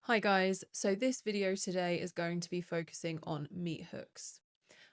Hi guys, so this video today is going to be focusing on meat hooks.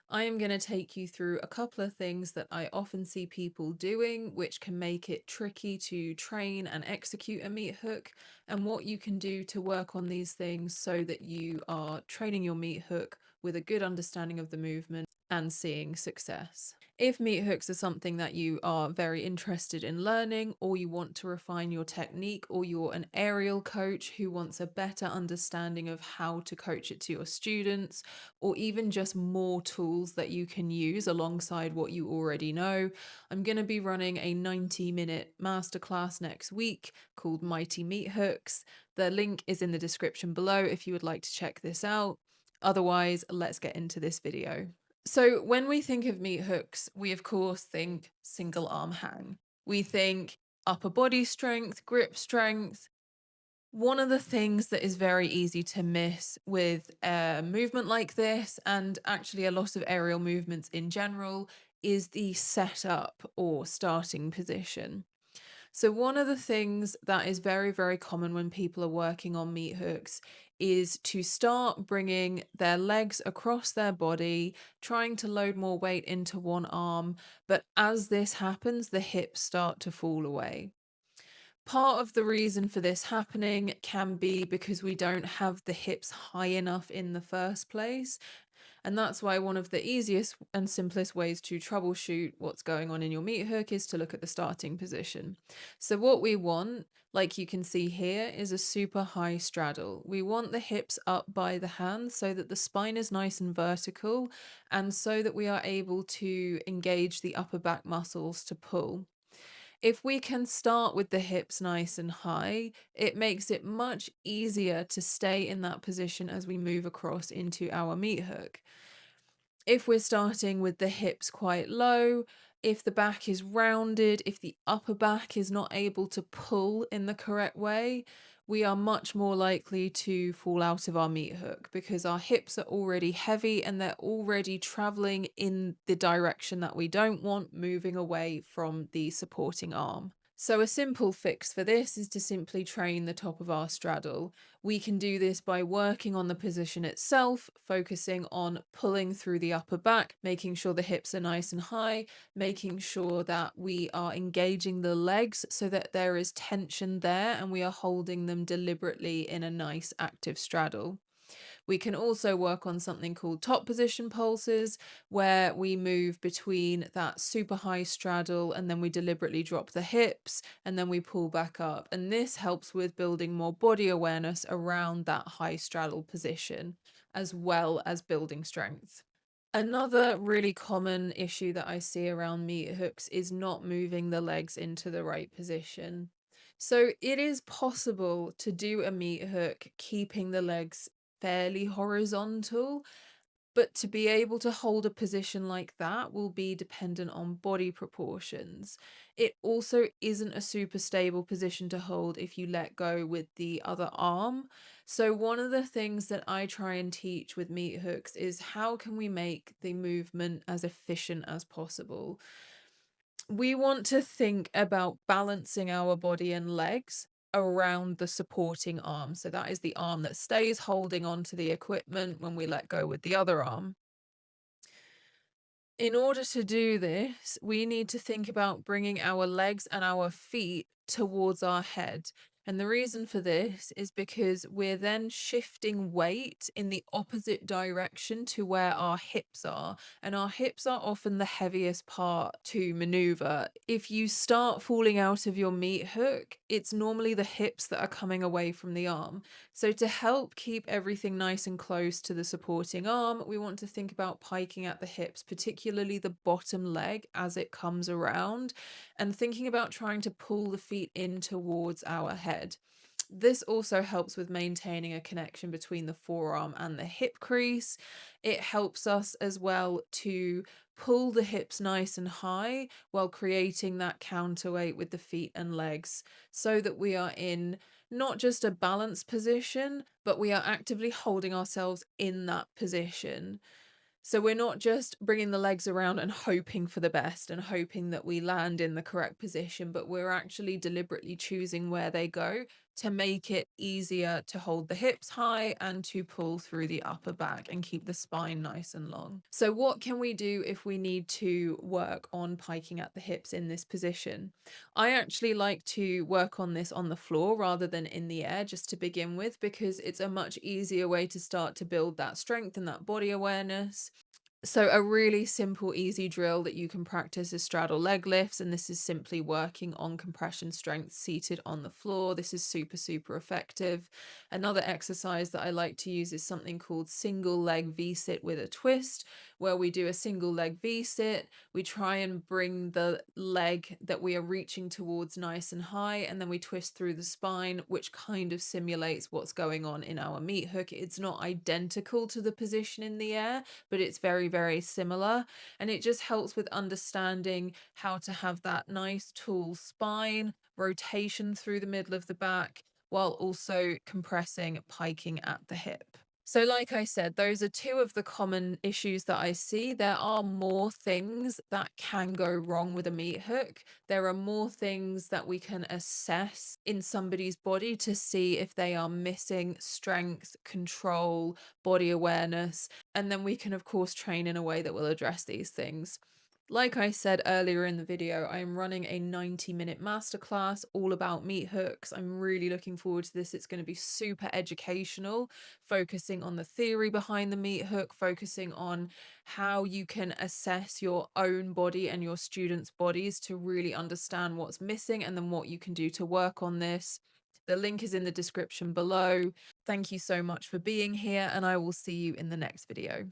I am going to take you through a couple of things that I often see people doing, which can make it tricky to train and execute a meat hook, and what you can do to work on these things so that you are training your meat hook with a good understanding of the movement and seeing success. If meat hooks are something that you are very interested in learning, or you want to refine your technique, or you're an aerial coach who wants a better understanding of how to coach it to your students, or even just more tools that you can use alongside what you already know, I'm going to be running a 90-minute masterclass next week called Mighty Meat Hooks. The link is in the description below if you would like to check this out. Otherwise, let's get into this video. So when we think of meat hooks, we of course think single arm hang. We think upper body strength, grip strength. One of the things that is very easy to miss with a movement like this, and actually a lot of aerial movements in general, is the setup or starting position. So one of the things that is very, very common when people are working on meat hooks is to start bringing their legs across their body, trying to load more weight into one arm. But as this happens, the hips start to fall away. Part of the reason for this happening can be because we don't have the hips high enough in the first place. And that's why one of the easiest and simplest ways to troubleshoot what's going on in your meat hook is to look at the starting position. So what we want, like you can see here, is a super high straddle. We want the hips up by the hand so that the spine is nice and vertical, and so that we are able to engage the upper back muscles to pull. If we can start with the hips nice and high, it makes it much easier to stay in that position as we move across into our meat hook. If we're starting with the hips quite low, if the back is rounded, if the upper back is not able to pull in the correct way, we are much more likely to fall out of our meat hook because our hips are already heavy and they're already traveling in the direction that we don't want, moving away from the supporting arm. So a simple fix for this is to simply train the top of our straddle. We can do this by working on the position itself, focusing on pulling through the upper back, making sure the hips are nice and high, making sure that we are engaging the legs so that there is tension there and we are holding them deliberately in a nice active straddle. We can also work on something called top position pulses, where we move between that super high straddle and then we deliberately drop the hips and then we pull back up. And this helps with building more body awareness around that high straddle position, as well as building strength. Another really common issue that I see around meat hooks is not moving the legs into the right position. So it is possible to do a meat hook keeping the legs fairly horizontal, but to be able to hold a position like that will be dependent on body proportions. It also isn't a super stable position to hold if you let go with the other arm. So one of the things that I try and teach with meat hooks is how can we make the movement as efficient as possible. We want to think about balancing our body and legs around the supporting arm. So that is the arm that stays holding onto the equipment when we let go with the other arm. In order to do this, we need to think about bringing our legs and our feet towards our head. And the reason for this is because we're then shifting weight in the opposite direction to where our hips are. And our hips are often the heaviest part to maneuver. If you start falling out of your meat hook, it's normally the hips that are coming away from the arm. So to help keep everything nice and close to the supporting arm, we want to think about piking at the hips, particularly the bottom leg as it comes around, and thinking about trying to pull the feet in towards our head. This also helps with maintaining a connection between the forearm and the hip crease. It helps us as well to pull the hips nice and high while creating that counterweight with the feet and legs so that we are in not just a balanced position, but we are actively holding ourselves in that position. So we're not just bringing the legs around and hoping for the best and hoping that we land in the correct position, but we're actually deliberately choosing where they go to make it easier to hold the hips high and to pull through the upper back and keep the spine nice and long. So what can we do if we need to work on piking at the hips in this position? I actually like to work on this on the floor rather than in the air just to begin with, because it's a much easier way to start to build that strength and that body awareness. So a really simple, easy drill that you can practice is straddle leg lifts, and this is simply working on compression strength seated on the floor. This is super, super effective. Another exercise that I like to use is something called single leg V-sit with a twist, where we do a single leg V-sit. We try and bring the leg that we are reaching towards nice and high, and then we twist through the spine, which kind of simulates what's going on in our meat hook. It's not identical to the position in the air, but it's very, very similar. And it just helps with understanding how to have that nice tall spine, rotation through the middle of the back, while also compressing, piking at the hip. So, like I said, those are two of the common issues that I see. There are more things that can go wrong with a meat hook. There are more things that we can assess in somebody's body to see if they are missing strength, control, body awareness. And then we can, of course, train in a way that will address these things. Like I said earlier in the video, I am running a 90-minute masterclass all about meat hooks. I'm really looking forward to this. It's going to be super educational, focusing on the theory behind the meat hook, focusing on how you can assess your own body and your students' bodies to really understand what's missing and then what you can do to work on this. The link is in the description below. Thank you so much for being here, and I will see you in the next video.